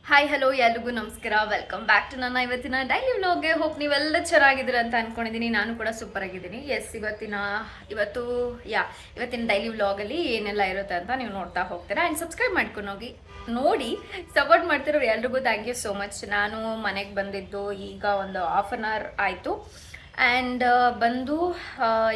Hi hello ಎಲ್ರಿಗೂ ನಮಸ್ಕಾರ. Welcome back to ನನ್ನ ಇವತ್ತಿನ ಡೈಲಿ ವ್ಲಾಗ್ಗೆ. ಹೋಪ್ ನೀವೆಲ್ಲ ಚೆನ್ನಾಗಿದ್ದೀರ ಅಂತ ಅನ್ಕೊಂಡಿದ್ದೀನಿ. ನಾನು ಕೂಡ ಸೂಪರ್ ಆಗಿದ್ದೀನಿ. ಇವತ್ತು ಇವತ್ತಿನ ಡೈಲಿ ವ್ಲಾಗಲ್ಲಿ ಏನೆಲ್ಲ ಇರುತ್ತೆ ಅಂತ ನೀವು ನೋಡ್ತಾ ಹೋಗ್ತೀರಾ. ಆ್ಯಂಡ್ ಸಬ್ಸ್ಕ್ರೈಬ್ ಮಾಡ್ಕೊಂಡು ಹೋಗಿ ನೋಡಿ. ಸಪೋರ್ಟ್ ಮಾಡ್ತಿರೋ ಎಲ್ರಿಗೂ ಥ್ಯಾಂಕ್ ಯು ಸೋ ಮಚ್. ನಾನು ಮನೆಗೆ ಬಂದಿದ್ದು ಈಗ ಒಂದು ಹಾಫ್ ಆನ್ ಅವರ್ ಆಯಿತು. ಆ್ಯಂಡ್ ಬಂದು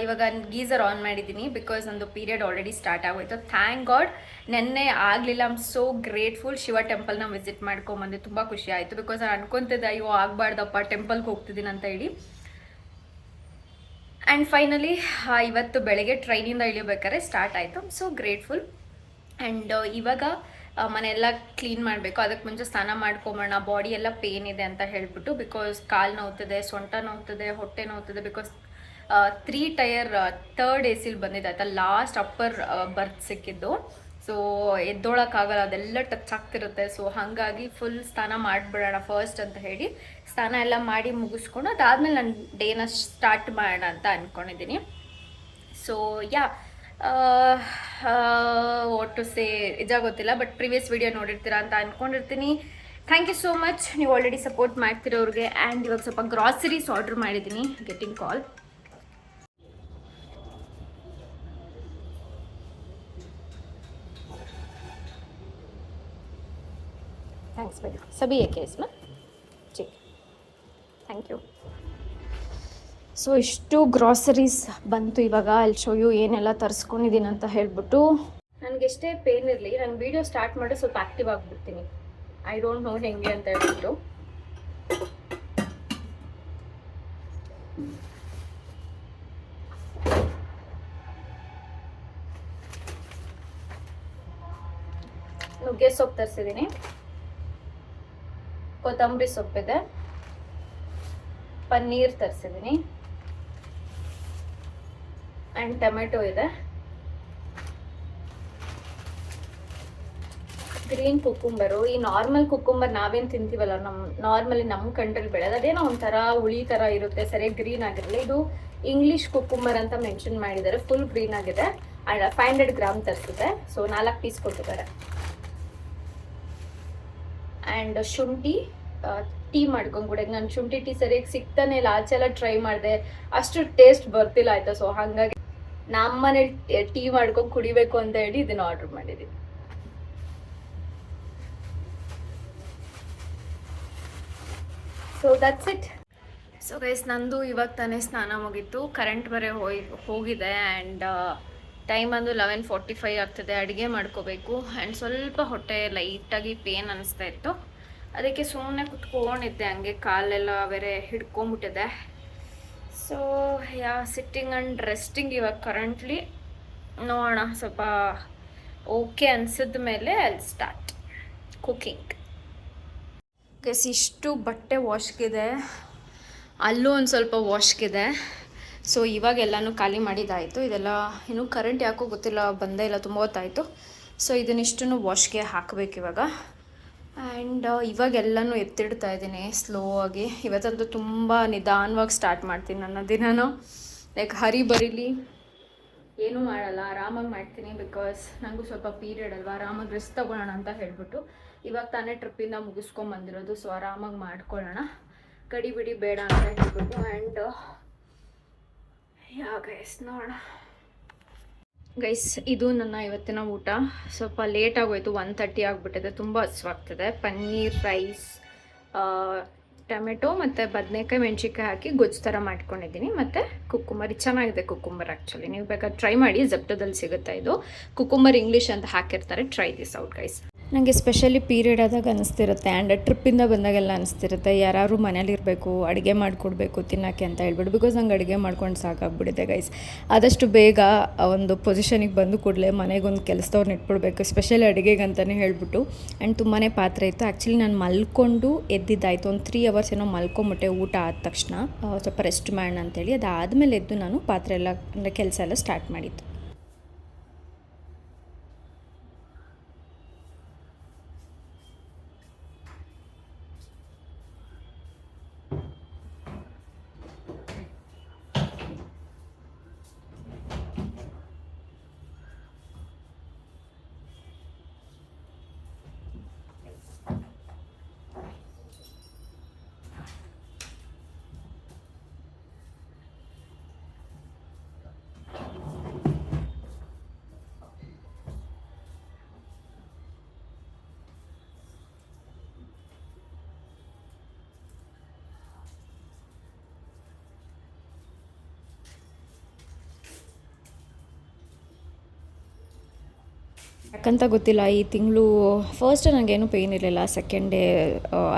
ಇವಾಗ ಗೀಸರ್ ಆನ್ ಮಾಡಿದ್ದೀನಿ ಬಿಕಾಸ್ ನಂದು ಪೀರಿಯಡ್ ಆಲ್ರೆಡಿ ಸ್ಟಾರ್ಟ್ ಆಗೋಯ್ತು. ಥ್ಯಾಂಕ್ ಗಾಡ್ ನೆನ್ನೆ ಆಗಲಿಲ್ಲ. I am so grateful. Shiva ಟೆಂಪಲ್ನ ವಿಸಿಟ್ ಮಾಡ್ಕೊಂಬಂದೆ. ತುಂಬ ಖುಷಿ ಆಯಿತು ಬಿಕಾಸ್ ನಾನು ಅನ್ಕೊತಿದ್ದೆ ಅಯ್ಯೋ ಆಗಬಾರ್ದಪ್ಪ ಟೆಂಪಲ್ಗೆ ಹೋಗ್ತಿದ್ದೀನಿ ಅಂತ ಹೇಳಿ. ಆ್ಯಂಡ್ ಫೈನಲಿ ಇವತ್ತು ಬೆಳಗ್ಗೆ ಟ್ರೈನಿಂದ ಇಳಿಬೇಕಾದ್ರೆ ಸ್ಟಾರ್ಟ್ ಆಯಿತು. So grateful. ಆ್ಯಂಡ್ ಇವಾಗ ಮನೆಯೆಲ್ಲ ಕ್ಲೀನ್ ಮಾಡಬೇಕು. ಅದಕ್ಕೆ ಮುಂಚೆ ಸ್ನಾನ ಮಾಡ್ಕೊಂಬೋಣ. ಬಾಡಿ ಎಲ್ಲ ಪೇನ್ ಇದೆ ಅಂತ ಹೇಳ್ಬಿಟ್ಟು ಬಿಕಾಸ್ ಕಾಲು ನೋವ್ತಿದೆ, ಸೊಂಟ ನೋವ್ತಿದೆ, ಹೊಟ್ಟೆ ನೋವ್ತಿದೆ. ಬಿಕಾಸ್ 3 ಟೈರ್ ಥರ್ಡ್ ಎ ಸಿಲಿ ಬಂದಿದೆ ಆಯಿತಾ. ಲಾಸ್ಟ್ ಅಪ್ಪರ್ ಬರ್ತ್ ಸಿಕ್ಕಿದ್ದು. ಸೊ ಎದ್ದೋಳಕ್ಕಾಗಲ್ಲ, ಅದೆಲ್ಲ ಟಚ್ ಆಗ್ತಿರುತ್ತೆ. ಸೊ ಹಾಗಾಗಿ ಫುಲ್ ಸ್ನಾನ ಮಾಡಿಬಿಡೋಣ ಫಸ್ಟ್ ಅಂತ ಹೇಳಿ ಸ್ನಾನ ಎಲ್ಲ ಮಾಡಿ ಮುಗಿಸ್ಕೊಂಡು ಅದಾದಮೇಲೆ ನಾನು ಡೇನ ಸ್ಟಾರ್ಟ್ ಮಾಡೋಣ ಅಂತ ಅಂದ್ಕೊಂಡಿದ್ದೀನಿ. ಸೊ ವಾಟ್ ಟು ಸೇ ನಿಜ ಗೊತ್ತಿಲ್ಲ, ಬಟ್ ಪ್ರಿವಿಯಸ್ ವಿಡಿಯೋ ನೋಡಿರ್ತೀರಾ ಅಂತ ಅಂದ್ಕೊಂಡಿರ್ತೀನಿ. ಥ್ಯಾಂಕ್ ಯು ಸೋ ಮಚ್ ನೀವು ಆಲ್ರೆಡಿ ಸಪೋರ್ಟ್ ಮಾಡ್ತಿರೋರಿಗೆ. ಆ್ಯಂಡ್ ಇವಾಗ ಸ್ವಲ್ಪ ಗ್ರಾಸರೀಸ್ ಆರ್ಡ್ರ್ ಮಾಡಿದ್ದೀನಿ. ಗೆಟಿಂಗ್ ಕಾಲ್. ಥ್ಯಾಂಕ್ಸ್ ಬೇಡಿ ಸಬಿ ಏಕೆ Isma G thank you. So ಇಷ್ಟು ಗ್ರಾಸರೀಸ್ ಬಂತು. ಇವಾಗ ಅಲ್ಲಿ ಶೋಯು ಏನೆಲ್ಲ ತರಿಸ್ಕೊಂಡಿದ್ದೀನಿ ಅಂತ ಹೇಳ್ಬಿಟ್ಟು. ನನಗೆಷ್ಟೇ ಪೇನ್ ಇರಲಿ, ನಾನು ವೀಡಿಯೋ ಸ್ಟಾರ್ಟ್ ಮಾಡಿ ಸ್ವಲ್ಪ ಆ್ಯಕ್ಟಿವ್ ಆಗಿಬಿಡ್ತೀನಿ. ಐ ಡೋಂಟ್ ನೋ ಹೆಂಗೆ ಅಂತ ಹೇಳ್ಬಿಟ್ಟು. ನುಗ್ಗೆ ಸೊಪ್ಪು ತರಿಸಿದ್ದೀನಿ, ಕೊತ್ತಂಬರಿ ಸೊಪ್ಪಿದೆ, ಪನ್ನೀರ್ ತರಿಸಿದ್ದೀನಿ, ಆ್ಯಂಡ್ ಟೊಮೆಟೊ ಇದೆ, ಗ್ರೀನ್ ಕುಕ್ಕುಂಬರು. ಈ ನಾರ್ಮಲ್ ಕುಕ್ಕುಂಬರ್ ನಾವೇನು ತಿಂತೀವಲ್ಲ ನಮ್ಮ ಕಂಟ್ರಿಲಿ ಬೆಳೆಯೋದು ಅದೇನೋ ಒಂಥರ ಹುಳಿ ಥರ ಇರುತ್ತೆ, ಸರಿಯಾಗಿ ಗ್ರೀನ್ ಆಗಿರಲ್ಲ. ಇದು ಇಂಗ್ಲೀಷ್ ಕುಕ್ಕುಂಬರ್ ಅಂತ ಮೆನ್ಷನ್ ಮಾಡಿದ್ದಾರೆ. ಫುಲ್ ಗ್ರೀನ್ ಆಗಿದೆ. ಆ್ಯಂಡ್ 500 ಗ್ರಾಮ್ ತರಿಸಿದೆ. ಸೊ 4 ಪೀಸ್ ಕೊಟ್ಟಿದ್ದಾರೆ. ಆ್ಯಂಡ್ ಶುಂಠಿ ಟೀ ಮಾಡ್ಕೊಂಡ್ಬಿಡೆ. ನಾನು ಶುಂಠಿ ಟೀ ಸರಿಯಾಗಿ ಸಿಗ್ತಾನೆ ಇಲ್ಲ. ಆಚೆಲ್ಲ ಟ್ರೈ ಮಾಡಿದೆ, ಅಷ್ಟು ಟೇಸ್ಟ್ ಬರ್ತಿಲ್ಲ ಆಯಿತಾ. ಸೊ ಹಾಗಾಗಿ ನಮ್ಮನೇಲಿ ಟೀ ಮಾಡ್ಕೊಂಡು ಕುಡಿಬೇಕು ಅಂತ ಹೇಳಿ ಇದನ್ನು ಆರ್ಡ್ರ್ ಮಾಡಿದ್ದೀನಿ. So that's it. So guys ನಂದು ಇವಾಗ ತಾನೇ ಸ್ನಾನ ಮುಗೀತು. ಕರೆಂಟ್ ಬರೇ ಹೋಗಿದೆ. ಆ್ಯಂಡ್ ಟೈಮ್ ಬಂದು 11:45 ಆಗ್ತದೆ. ಅಡುಗೆ ಮಾಡ್ಕೋಬೇಕು. ಆ್ಯಂಡ್ ಸ್ವಲ್ಪ ಹೊಟ್ಟೆ ಲೈಟಾಗಿ ಪೇನ್ ಅನ್ನಿಸ್ತಾ ಇತ್ತು. ಅದಕ್ಕೆ ಸುಮ್ಮನೆ ಕುತ್ಕೊಂಡಿದ್ದೆ, ಹಂಗೆ ಕಾಲೆಲ್ಲ ಬೇರೆ ಹಿಡ್ಕೊಂಬಿಟ್ಟಿದೆ. ಸೊ ಸಿಟ್ಟಿಂಗ್ ಆ್ಯಂಡ್ ರೆಸ್ಟಿಂಗ್ ಇವಾಗ ಕರೆಂಟ್ಲಿ. ನೋಡೋಣ ಸ್ವಲ್ಪ ಓಕೆ ಅನಿಸಿದ ಮೇಲೆ ಅಲ್ಲಿ ಸ್ಟಾರ್ಟ್ ಕುಕ್ಕಿಂಗ್. ಗೈಸ್ ಇಷ್ಟು ಬಟ್ಟೆ ವಾಶ್ಗಿದೆ, ಅಲ್ಲೂ ಒಂದು ಸ್ವಲ್ಪ ವಾಶ್ಗಿದೆ. ಸೊ ಇವಾಗ ಎಲ್ಲನೂ ಖಾಲಿ ಮಾಡಿದ್ದಾಯಿತು. ಇದೆಲ್ಲ ಇನ್ನೂ ಕರೆಂಟ್ ಯಾಕೋ ಗೊತ್ತಿಲ್ಲ ಬಂದೇ ಇಲ್ಲ, ತುಂಬ ಹೊತ್ತಾಯಿತು. ಸೊ ಇದನ್ನಿಷ್ಟನ್ನು ವಾಶ್ಗೆ ಹಾಕಬೇಕು ಇವಾಗ. ಆ್ಯಂಡ್ ಇವಾಗೆಲ್ಲನೂ ಎತ್ತಿಡ್ತಾ ಇದ್ದೀನಿ ಸ್ಲೋ ಆಗಿ. ಇವತ್ತಂತೂ ತುಂಬ ನಿಧಾನವಾಗಿ ಸ್ಟಾರ್ಟ್ ಮಾಡ್ತೀನಿ ನನ್ನ ದಿನನೂ. ಲೈಕ್ ಹರಿ ಬರೀಲಿ ಏನೂ ಮಾಡಲ್ಲ, ಆರಾಮಾಗಿ ಮಾಡ್ತೀನಿ. ಬಿಕಾಸ್ ನನಗೂ ಸ್ವಲ್ಪ ಪೀರಿಯಡ್ ಅಲ್ವಾ, ಆರಾಮಾಗಿ ರೆಸ್ಟ್ ತೊಗೊಳ್ಳೋಣ ಅಂತ ಹೇಳ್ಬಿಟ್ಟು ಇವಾಗ ತಾನೇ ಟ್ರಿಪ್ಪಿಂದ ಮುಗಿಸ್ಕೊಂಬಂದಿರೋದು. ಸೊ ಆರಾಮಾಗಿ ಮಾಡ್ಕೊಳ್ಳೋಣ, ಗಡಿಬಿಡಿ ಬೇಡ ಅಂತ ಹೇಳ್ಬಿಟ್ಟು. ಆ್ಯಂಡ್ ಗೈಸ್ ನೋಡೋಣ. ಗೈಸ್ ಇದು ನನ್ನ ಇವತ್ತಿನ ಊಟ. ಸ್ವಲ್ಪ ಲೇಟ್ ಆಗೋಯ್ತು, 1:30 ಆಗಿಬಿಟ್ಟಿದೆ. ತುಂಬ ಹಸುವಾಗ್ತದೆ. ಪನ್ನೀರ್ ರೈಸ್, ಟೊಮೆಟೊ ಮತ್ತು ಬದನೆಕಾಯಿ ಮೆಣಸಿನ್ಕಾಯಿ ಹಾಕಿ ಗೊಜ್ಜು ಥರ ಮಾಡ್ಕೊಂಡಿದ್ದೀನಿ. ಮತ್ತು ಕುಕ್ಕುಂಬರ್ ಚೆನ್ನಾಗಿದೆ. ಕುಕ್ಕುಂಬರ್ ಆ್ಯಕ್ಚುಲಿ ನೀವು ಬೇಕಾದ್ರೆ ಟ್ರೈ ಮಾಡಿ, ಜೆಪ್ಟೋದಲ್ಲಿ ಸಿಗುತ್ತೆ ಇದು. ಕುಕ್ಕುಂಬರ್ ಇಂಗ್ಲೀಷ್ ಅಂತ ಹಾಕಿರ್ತಾರೆ. Try this out guys. ನನಗೆ ಸ್ಪೆಷಲಿ ಪೀರಿಯಡ್ ಆದಾಗ ಅನಿಸ್ತಿರುತ್ತೆ. ಆ್ಯಂಡ್ ಟ್ರಿಪ್ಪಿಂದ ಬಂದಾಗೆಲ್ಲ ಅನಿಸ್ತಿರುತ್ತೆ ಯಾರು ಮನೇಲಿರಬೇಕು, ಅಡುಗೆ ಮಾಡಿಕೊಡ್ಬೇಕು ತಿನ್ನೋಕ್ಕೆ ಅಂತ ಹೇಳ್ಬಿಟ್ಟು. ಬಿಕಾಸ್ ನಂಗೆ ಅಡುಗೆ ಮಾಡ್ಕೊಂಡು ಸಾಕಾಗ್ಬಿಟ್ಟಿದೆ ಗೈಸ್. ಆದಷ್ಟು ಬೇಗ ಒಂದು ಪೊಸಿಷನಿಗೆ ಬಂದು ಕೂಡಲೇ ಮನೆಗೊಂದು ಕೆಲಸದವ್ರನ್ನ ಇಟ್ಬಿಡ್ಬೇಕು, ಸ್ಪೆಷಲಿ ಅಡುಗೆಗೆ ಅಂತಲೇ ಹೇಳ್ಬಿಟ್ಟು. ಆ್ಯಂಡ್ ತುಂಬಾ ಪಾತ್ರೆ ಇತ್ತು. ಆ್ಯಕ್ಚುಲಿ ನಾನು ಮಲ್ಕೊಂಡು ಎದ್ದಿದ್ದಾಯಿತು. ಒಂದು 3 ಅವರ್ಸ್ ಏನೋ ಮಲ್ಕೊಂಬಿಟ್ಟೆ ಊಟ ಆದ ತಕ್ಷಣ. ಸ್ವಲ್ಪ ರೆಸ್ಟ್ ಮಾಡೋಣ ಅಂತೇಳಿ ಅದಾದಮೇಲೆ ಎದ್ದು ನಾನು ಪಾತ್ರೆ ಎಲ್ಲ ಅಂದರೆ ಕೆಲಸ ಎಲ್ಲ ಸ್ಟಾರ್ಟ್ ಮಾಡಿದ್ದು. ಯಾಕಂತ ಗೊತ್ತಿಲ್ಲ, ಈ ತಿಂಗಳು ಫಸ್ಟ್ ನನಗೇನು ಪೇಯ್ನ್ ಇರಲಿಲ್ಲ. Second day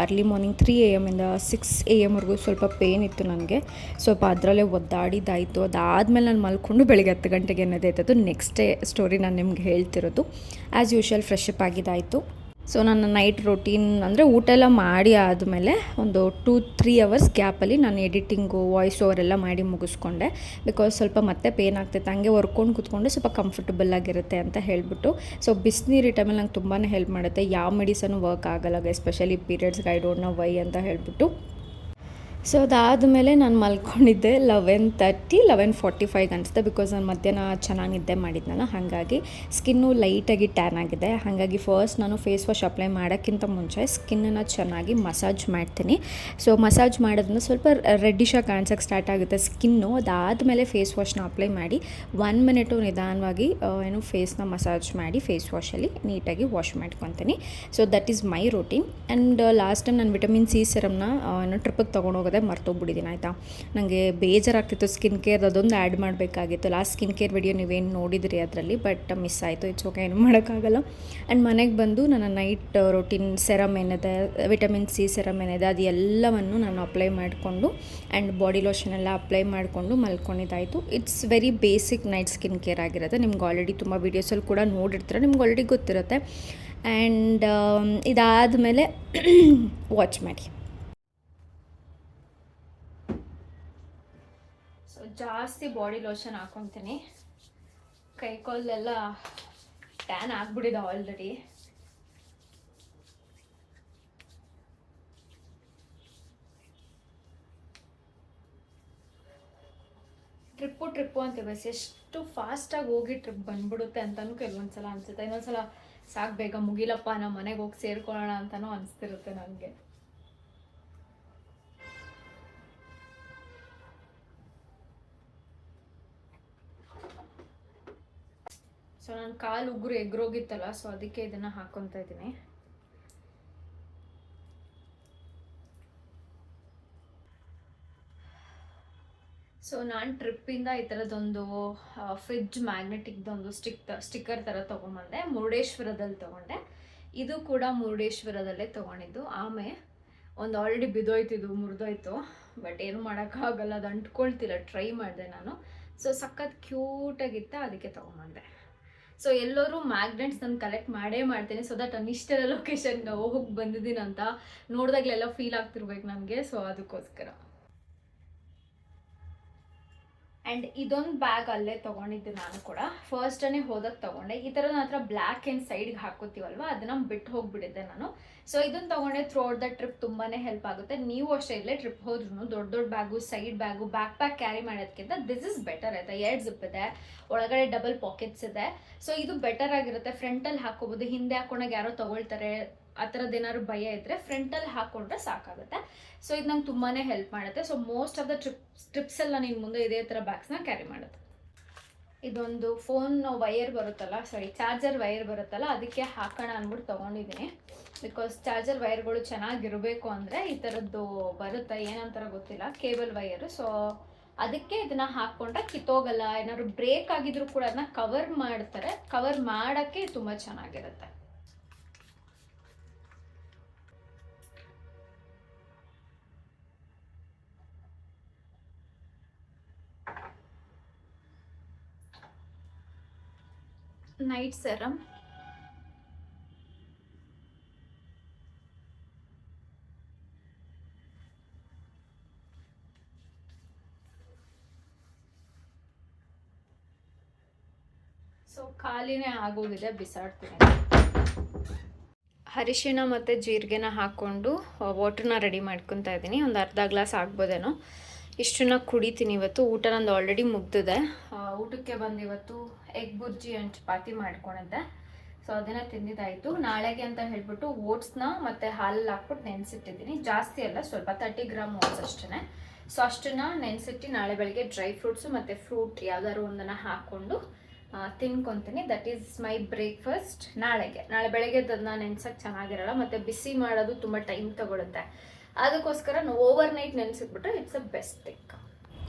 early morning 3 AM ಇಂದ 6 AM ಸ್ವಲ್ಪ ಪೇಯ್ನ್ ಇತ್ತು ನನಗೆ. ಸ್ವಲ್ಪ ಅದರಲ್ಲೇ ಒದ್ದಾಡಿದ್ದಾಯಿತು. ಅದಾದಮೇಲೆ ನಾನು ಮಲ್ಕೊಂಡು ಬೆಳಗ್ಗೆ 10 ಗಂಟೆಗೆ ಎನ್ನೋದಾಯ್ತದ್ದು. ನೆಕ್ಸ್ಟ್ ಡೇ ಸ್ಟೋರಿ ನಾನು ನಿಮ್ಗೆ ಹೇಳ್ತಿರೋದು. ಆ್ಯಸ್ ಯೂಶ್ವಲ್ ಫ್ರೆಶ್ ಅಪ್ ಆಗಿದ್ದಾಯಿತು. ಸೊ ನನ್ನ ನೈಟ್ ರೊಟೀನ್ ಅಂದರೆ ಊಟ ಎಲ್ಲ ಮಾಡಿ ಆದಮೇಲೆ ಒಂದು 2-3 ಅವರ್ಸ್ ಗ್ಯಾಪಲ್ಲಿ ನಾನು ಎಡಿಟಿಂಗು, ವಾಯ್ಸ್ ಓವರ್ ಎಲ್ಲ ಮಾಡಿ ಮುಗಿಸ್ಕೊಂಡೆ. ಬಿಕಾಸ್ ಸ್ವಲ್ಪ ಮತ್ತೆ ಪೇನ್ ಆಗ್ತೈತೆ, ಹಂಗೆ ವರ್ಕೊಂಡು ಕೂತ್ಕೊಂಡೆ ಸ್ವಲ್ಪ ಕಂಫರ್ಟಬಲ್ ಆಗಿರುತ್ತೆ ಅಂತ ಹೇಳಿಬಿಟ್ಟು. ಸೊ ಬಿಸಿನೀರು ಈ ಟೈಮಲ್ಲಿ ನಂಗೆ ತುಂಬಾ ಹೆಲ್ಪ್ ಮಾಡುತ್ತೆ. ಯಾವ ಮೆಡಿಸನು ವರ್ಕ್ ಆಗಲ್ಲ, ಎಸ್ಪೆಷಲಿ ಪೀರಿಯಡ್ಸ್ಗೆ. ಐ ಡೋಂಟ್ ನೋ ವೈ ಅಂತ ಹೇಳಿಬಿಟ್ಟು. ಸೊ ಅದಾದಮೇಲೆ ನಾನು ಮಲ್ಕೊಂಡಿದ್ದೆ 11:45 ಅನಿಸುತ್ತೆ. ಬಿಕಾಸ್ ನಾನು ಮಧ್ಯಾಹ್ನ ಚೆನ್ನಾಗಿ ನಿದ್ದೆ ಮಾಡಿದ್ನಲ್ಲ, ಹಾಗಾಗಿ ಸ್ಕಿನ್ನು ಲೈಟಾಗಿ ಟ್ಯಾನ್ ಆಗಿದೆ. ಹಾಗಾಗಿ ಫಸ್ಟ್ ನಾನು ಫೇಸ್ ವಾಶ್ ಅಪ್ಲೈ ಮಾಡೋಕ್ಕಿಂತ ಮುಂಚೆ ಸ್ಕಿನ್ನನ್ನು ಚೆನ್ನಾಗಿ ಮಸಾಜ್ ಮಾಡ್ತೀನಿ. ಸೊ ಮಸಾಜ್ ಮಾಡೋದ್ರಿಂದ ಸ್ವಲ್ಪ ರೆಡ್ಡಿಶಾಗಿ ಕಾಣಿಸೋಕ್ಕೆ ಸ್ಟಾರ್ಟ್ ಆಗುತ್ತೆ ಸ್ಕಿನ್ನು. ಅದಾದಮೇಲೆ ಫೇಸ್ ವಾಶ್ನ ಅಪ್ಲೈ ಮಾಡಿ 1 ಮಿನಿಟು ನಿಧಾನವಾಗಿ ಫೇಸ್ನ ಮಸಾಜ್ ಮಾಡಿ ಫೇಸ್ ವಾಶಲ್ಲಿ ನೀಟಾಗಿ ವಾಶ್ ಮಾಡ್ಕೊತೀನಿ. So that is my routine. And last time ನಾನು ವಿಟಮಿನ್ ಸಿ ಸಿರಮ್ನ ಟ್ರಿಪ್ಪಿಗೆ ತೊಗೊಂಡೋಗೋದೆ ಮರ್ತೋಗ್ಬಿಟ್ಟಿದ್ದೀನಿ ಆಯಿತಾ. ನನಗೆ ಬೇಜಾರಾಗ್ತಿತ್ತು ಸ್ಕಿನ್ ಕೇರ್, ಅದೊಂದು ಆ್ಯಡ್ ಮಾಡಬೇಕಾಗಿತ್ತು. ಲಾಸ್ಟ್ ಸ್ಕಿನ್ ಕೇರ್ ವಿಡಿಯೋ ನೀವೇನು ನೋಡಿದ್ರಿ ಅದರಲ್ಲಿ, ಬಟ್ ಮಿಸ್ ಆಯಿತು. ಇಟ್ಸ್ ಓಕೆ, ಏನು ಮಾಡೋಕ್ಕಾಗಲ್ಲ. ಆ್ಯಂಡ್ ಮನೆಗೆ ಬಂದು ನನ್ನ ನೈಟ್ ರೂಟೀನ್ ಸೆರಮ್ ಏನಿದೆ, ವಿಟಮಿನ್ ಸಿ ಸೆರಮ್ ಏನಿದೆ, ಅದು ಎಲ್ಲವನ್ನು ನಾನು ಅಪ್ಲೈ ಮಾಡಿಕೊಂಡು ಆ್ಯಂಡ್ ಬಾಡಿ ಲೋಷನ್ ಎಲ್ಲ ಅಪ್ಲೈ ಮಾಡಿಕೊಂಡು ಮಲ್ಕೊಂಡಿದ್ದಾಯಿತು. It's very basic night skin care ಆಗಿರುತ್ತೆ. ನಿಮ್ಗೆ ಆಲ್ರೆಡಿ ತುಂಬ ವೀಡಿಯೋಸಲ್ಲಿ ಕೂಡ ನೋಡಿರ್ತೀರ, ನಿಮ್ಗೆ ಆಲ್ರೆಡಿ ಗೊತ್ತಿರುತ್ತೆ. ಆ್ಯಂಡ್ ಇದಾದಮೇಲೆ ವಾಚ್ ಮಾಡಿ. ಸೊ ಜಾಸ್ತಿ ಬಾಡಿ ಲೋಷನ್ ಹಾಕೊತೀನಿ. ಕೈ ಕಾಲೆಲ್ಲ ಟ್ಯಾನ್ ಆಗಿಬಿಟ್ಟಿದೆ ಆಲ್ರೆಡಿ. ಟ್ರಿಪ್ಪು ಅಂತ ಬಸ್ ಎಷ್ಟು ಫಾಸ್ಟಾಗಿ ಹೋಗಿ ಟ್ರಿಪ್ ಬಂದ್ಬಿಡುತ್ತೆ ಅಂತಲೂ ಕೆಲವೊಂದು ಸಲ ಅನಿಸುತ್ತೆ. ಇನ್ನೊಂದು ಸಲ ಸಾಕು, ಬೇಗ ಮುಗಿಲಪ್ಪ, ನಮ್ಮ ಮನೆಗೆ ಹೋಗಿ ಸೇರ್ಕೊಳ್ಳೋಣ ಅಂತಲೂ ಅನಿಸ್ತಿರುತ್ತೆ ನನಗೆ. ಸೊ ನನ್ನ ಕಾಲು ಉಗುರು ಎಗ್ರೋಗಿತ್ತಲ್ಲ, ಸೊ ಅದಕ್ಕೆ ಇದನ್ನು ಹಾಕ್ಕೊತಾ ಇದ್ದೀನಿ. ಸೊ ನಾನು ಟ್ರಿಪ್ಪಿಂದ ಈ ಥರದ್ದೊಂದು ಫ್ರಿಡ್ಜ್ ಮ್ಯಾಗ್ನೆಟಿಕ್ದೊಂದು ಸ್ಟಿಕ್ಕರ್ ಥರ ತೊಗೊಂಬಂದೆ. ಮುರುಡೇಶ್ವರದಲ್ಲಿ ತೊಗೊಂಡೆ. ಇದು ಕೂಡ ಮುರುಡೇಶ್ವರದಲ್ಲೇ ತೊಗೊಂಡಿದ್ದು. ಆಮೇಲೆ ಒಂದು ಆಲ್ರೆಡಿ ಬಿದ್ದೋಯ್ತಿದ್ದು, ಮುರಿದೋಯ್ತು. ಬಟ್ ಏನು ಮಾಡೋಕ್ಕಾಗಲ್ಲ, ಅದು ಅಂಟ್ಕೊಳ್ತಿಲ್ಲ. ಟ್ರೈ ಮಾಡಿದೆ ನಾನು. ಸೊ ಸಖತ್ ಕ್ಯೂಟಾಗಿತ್ತು, ಅದಕ್ಕೆ ತೊಗೊಂಬಂದೆ. ಸೊ ಎಲ್ಲರೂ ಮ್ಯಾಗ್ನೆಟ್ಸ್ ನಾನು ಕಲೆಕ್ಟ್ ಮಾಡ್ತೀನಿ. ಸೊ ದಟ್ ನಾನು ಇಷ್ಟೆಲ್ಲ ಲೊಕೇಶನ್ ಹೋಗಿ ಬಂದಿದ್ದೀನಿ ಅಂತ ನೋಡಿದಾಗಲೆಲ್ಲ ಫೀಲ್ ಆಗ್ತಿರ್ಬೇಕು ನನಗೆ. ಸೊ ಅದಕ್ಕೋಸ್ಕರ. ಆ್ಯಂಡ್ ಇದೊಂದು ಬ್ಯಾಗ್ ಅಲ್ಲೇ ತೊಗೊಂಡಿದ್ದೆ ನಾನು ಕೂಡ. ಫಸ್ಟೇ ಹೋದಾಗ ತೊಗೊಂಡೆ. ಈ ಥರ ನನ್ನ ಹತ್ರ ಬ್ಲ್ಯಾಕ್ ಆ್ಯಂಡ್ ಸೈಡ್ಗೆ ಹಾಕೋತೀವಲ್ವ, ಅದನ್ನು ಬಿಟ್ಟು ಹೋಗಿಬಿಟ್ಟಿದ್ದೆ ನಾನು. ಸೊ ಇದನ್ನು ತೊಗೊಂಡೆ. ಥ್ರೂ ಔಟ್ ದ ಟ್ರಿಪ್ ತುಂಬಾ ಹೆಲ್ಪ್ ಆಗುತ್ತೆ. ನೀವು ಅಷ್ಟೇ ಇಲ್ಲೇ ಟ್ರಿಪ್ ಹೋದ್ರೂ ದೊಡ್ಡ bag, side bag, back pack carry ಮಾಡೋದಕ್ಕಿಂತ ದಿಸ್ ಇಸ್ ಬೆಟರ್ ಆಯಿತಾ. 2 ಜಿಪ್ ಇದೆ, ಒಳಗಡೆ ಡಬಲ್ ಪಾಕೆಟ್ಸ್ ಇದೆ. ಸೊ ಇದು ಬೆಟರ್ ಆಗಿರುತ್ತೆ. ಫ್ರಂಟಲ್ಲಿ ಹಾಕೋಬೋದು. ಹಿಂದೆ ಹಾಕೊಂಡಾಗ ಯಾರೋ ತೊಗೊಳ್ತಾರೆ ಆ ಥರದ್ದು ಏನಾದ್ರು ಭಯ ಇದ್ದರೆ ಫ್ರಂಟಲ್ಲಿ ಹಾಕ್ಕೊಂಡ್ರೆ ಸಾಕಾಗುತ್ತೆ. ಸೊ ಇದು ನಂಗೆ ತುಂಬಾ ಹೆಲ್ಪ್ ಮಾಡುತ್ತೆ. ಸೊ ಮೋಸ್ಟ್ ಆಫ್ ದ ಟ್ರಿಪ್ಸೆಲ್ಲ ನೀನು ಮುಂದೆ ಇದೇ ಥರ ಬ್ಯಾಗ್ಸ್ನ ಕ್ಯಾರಿ ಮಾಡುತ್ತೆ. ಇದೊಂದು ಫೋನ್ ವೈರ್ ಬರುತ್ತಲ್ಲ, ಚಾರ್ಜರ್ ವೈರ್ ಬರುತ್ತಲ್ಲ, ಅದಕ್ಕೆ ಹಾಕೋಣ ಅಂದ್ಬಿಟ್ಟು ತೊಗೊಂಡಿದ್ದೀನಿ. ಬಿಕಾಸ್ ಚಾರ್ಜರ್ ವೈರ್ಗಳು ಚೆನ್ನಾಗಿರಬೇಕು ಅಂದರೆ ಈ ಥರದ್ದು ಬರುತ್ತೆ, ಏನಂತಾರ ಗೊತ್ತಿಲ್ಲ, ಕೇಬಲ್ ವೈರು. ಸೊ ಅದಕ್ಕೆ ಇದನ್ನು ಹಾಕ್ಕೊಂಡ್ರೆ ಕಿತ್ತೋಗಲ್ಲ. ಏನಾದ್ರು ಬ್ರೇಕ್ ಆಗಿದ್ರು ಕೂಡ ಅದನ್ನ ಕವರ್ ಮಾಡ್ತಾರೆ. ಕವರ್ ಮಾಡೋಕ್ಕೆ ತುಂಬ ಚೆನ್ನಾಗಿರುತ್ತೆ. ನೈಟ್ ಸೆರಮ್, ಸೊ ಖಾಲಿನೇ ಆಗೋಗಿದೆ, ಬಿಸಾಡ್ತೀನಿ. ಅರಿಶಿಣ ಮತ್ತು ಜೀರಿಗೆನ ಹಾಕ್ಕೊಂಡು ವಾಟ್ರನ್ನ ರೆಡಿ ಮಾಡ್ಕೊತಾ ಇದ್ದೀನಿ. ಒಂದು ಅರ್ಧ ಗ್ಲಾಸ್ ಆಗ್ಬೋದೇನೋ. ಇಷ್ಟನ್ನ ಕುಡಿತೀನಿ ಇವತ್ತು. ಊಟ ನಂದು ಆಲ್ರೆಡಿ ಮುಗ್ದಿದೆ. ಊಟಕ್ಕೆ ಬಂದು ಇವತ್ತು ಎಗ್ ಬುರ್ಜಿ ಆ್ಯಂಡ್ ಚಪಾತಿ ಮಾಡ್ಕೊಂಡಿದ್ದೆ. ಸೊ ಅದನ್ನು ತಿಂದಿದ್ದಾಯಿತು. ನಾಳೆಗೆ ಅಂತ ಹೇಳ್ಬಿಟ್ಟು ಓಟ್ಸ್ನ ಮತ್ತು ಹಾಲಲ್ಲಿ ಹಾಕ್ಬಿಟ್ಟು ನೆನೆಸಿಟ್ಟಿದ್ದೀನಿ. ಜಾಸ್ತಿ ಅಲ್ಲ, ಸ್ವಲ್ಪ 30 ಗ್ರಾಮ್ ಓಟ್ಸ್ ಅಷ್ಟೇ. ಸೊ ಅಷ್ಟನ್ನು ನೆನೆಸಿಟ್ಟು ನಾಳೆ ಬೆಳಗ್ಗೆ ಡ್ರೈ ಫ್ರೂಟ್ಸು ಮತ್ತು ಫ್ರೂಟ್ ಯಾವ್ದಾದ್ರು ಒಂದನ್ನು ಹಾಕ್ಕೊಂಡು ತಿನ್ಕೊತೀನಿ. ದಟ್ ಈಸ್ ಮೈ ಬ್ರೇಕ್ಫಾಸ್ಟ್ ನಾಳೆ ಬೆಳಗ್ಗೆ ಅದನ್ನ ನೆನ್ಸೋಕ್ಕೆ ಚೆನ್ನಾಗಿರಲ್ಲ, ಮತ್ತು ಬಿಸಿ ಮಾಡೋದು ತುಂಬ ಟೈಮ್ ತಗೊಳುತ್ತೆ. ಅದಕ್ಕೋಸ್ಕರ ಓವರ್ ನೈಟ್ ನೆನೆಸಿಟ್ಬಿಟ್ರೆ ಇಟ್ಸ್ ಅ ಬೆಸ್ಟ್ ಥಿಂಗ್.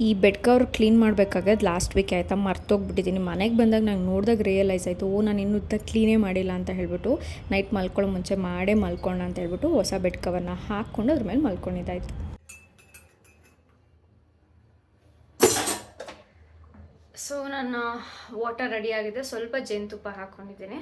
ಈ ಬೆಡ್ ಕವರ್ ಕ್ಲೀನ್ ಮಾಡಬೇಕಾಗದು ಲಾಸ್ಟ್ ವೀಕ್ ಆಯಿತಾ, ಮರ್ತೋಗ್ಬಿಟ್ಟಿದ್ದೀನಿ. ಮನೆಗೆ ಬಂದಾಗ ನಂಗೆ ನೋಡಿದಾಗ ರಿಯಲೈಸ್ ಆಯಿತು, ನಾನು ಇನ್ನೂ ಕ್ಲೀನೇ ಮಾಡಿಲ್ಲ ಅಂತ ಹೇಳ್ಬಿಟ್ಟು ನೈಟ್ ಮಲ್ಕೊಳ್ಳೋ ಮುಂಚೆ ಮಾಡೇ ಮಲ್ಕೊಳ್ಳೋಣ ಅಂತ ಹೇಳ್ಬಿಟ್ಟು ಹೊಸ ಬೆಡ್ ಕವರ್ನ ಹಾಕ್ಕೊಂಡು ಅದ್ರ ಮೇಲೆ ಮಲ್ಕೊಂಡಿದ್ದಾಯಿತು. ಸೊ ನನ್ನ ವಾಟರ್ ರೆಡಿಯಾಗಿದೆ, ಸ್ವಲ್ಪ ಜೇನುತುಪ್ಪ ಹಾಕ್ಕೊಂಡಿದ್ದೀನಿ.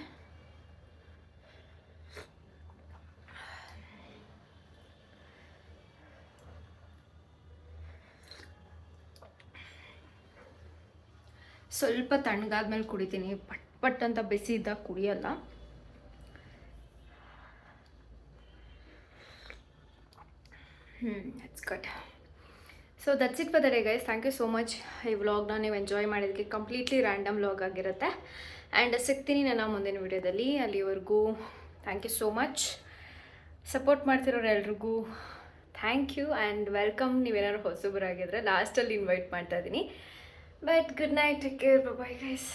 ಸ್ವಲ್ಪ ತಣ್ಣಗಾದ್ಮೇಲೆ ಕುಡಿತೀನಿ, ಪಟ್ ಅಂತ ಬಿಸಿ ಇದ್ದಾಗ ಕುಡಿಯಲ್ಲ. That's good. So that's it for the day guys. Thank you so much ಈ ವ್ಲಾಗ್ನ ನೀವು ಎಂಜಾಯ್ ಮಾಡಿದ್ದಕ್ಕೆ. ಕಂಪ್ಲೀಟ್ಲಿ ರ್ಯಾಂಡಮ್ ವ್ಲಾಗ್ ಆಗಿರುತ್ತೆ. ಆ್ಯಂಡ್ ಸಿಗ್ತೀನಿ ನನ್ನ ಮುಂದಿನ ವಿಡಿಯೋದಲ್ಲಿ. ಅಲ್ಲಿವರೆಗೂ thank you so much. Support ಮಾಡ್ತಿರೋರು ಎಲ್ರಿಗೂ ಥ್ಯಾಂಕ್ ಯು ಆ್ಯಂಡ್ ವೆಲ್ಕಮ್. ನೀವೇನಾದ್ರು ಹೊಸಬರಾಗಿದ್ದರೆ ಲಾಸ್ಟಲ್ಲಿ ಇನ್ವೈಟ್ ಮಾಡ್ತಾ ಇದ್ದೀನಿ. But good night, take care, bye bye guys.